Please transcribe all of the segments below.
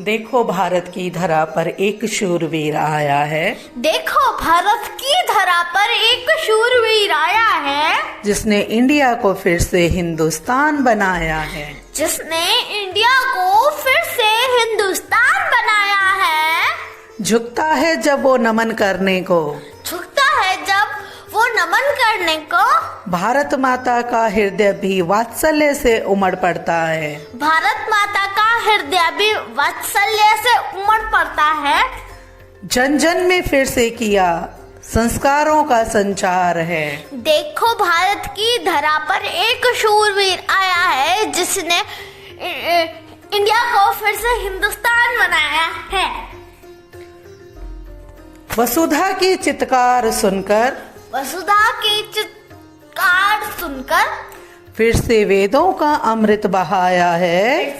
देखो भारत की धरा पर एक शूरवीर आया है। देखो भारत की धरा पर एक शूरवीर आया है, जिसने इंडिया को फिर से हिंदुस्तान बनाया है। जिसने इंडिया को फिर से हिंदुस्तान बनाया है। झुकता है जब वो नमन करने को, झुकता है जब वो नमन करने को, भारत माता का हृदय भी वात्सल्य से उमड़ पड़ता है। भारत माता का हृदय भी वात्सल्य से उमड़ पड़ता है। जन जन में फिर से किया संस्कारों का संचार है। देखो भारत की धरा पर एक शूरवीर आया है, जिसने इंडिया को फिर से हिंदुस्तान बनाया है। वसुधा की चित्कार सुनकर, वसुधा की चित्कार सुनकर, फिर से वेदों का अमृत बहाया है।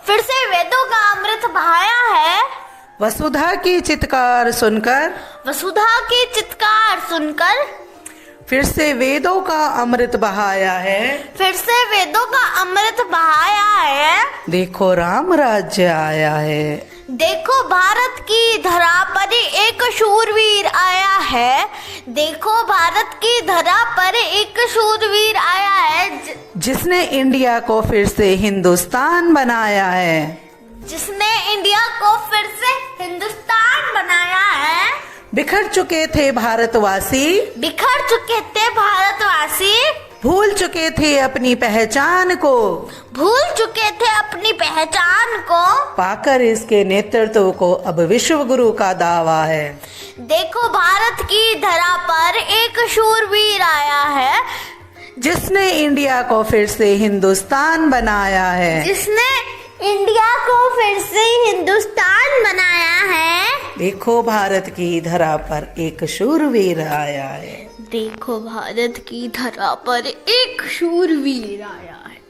फिर से वेदों का अमृत बहाया है। वसुधा की चित्कार सुनकर, वसुधा की चित्कार सुनकर, फिर से वेदों का अमृत बहाया है। फिर से वेदों का अमृत बहाया है। देखो राम राज्य आया है। देखो भारत की धरा पर एक शूरवीर आया है। देखो भारत की धरा पर एक शूरवीर आया है, जिसने इंडिया को फिर से हिंदुस्तान बनाया है। जिसने इंडिया को फिर से हिंदुस्तान बनाया है। बिखर चुके थे भारतवासी, बिखर चुके थे भारतवासी, भूल चुके थे अपनी पहचान को, भूल चुके थे अपनी पहचान को, पाकर इसके नेतृत्व को अब विश्व गुरु का दावा है। देखो भारत की धरा पर एक शूरवीर आया है, जिसने इंडिया को फिर से हिंदुस्तान बनाया है। जिसने इंडिया को फिर से हिंदुस्तान बनाया है। देखो भारत की धरा पर एक शूरवीर आया है। देखो भारत की धरा पर एक शूरवीर आया है।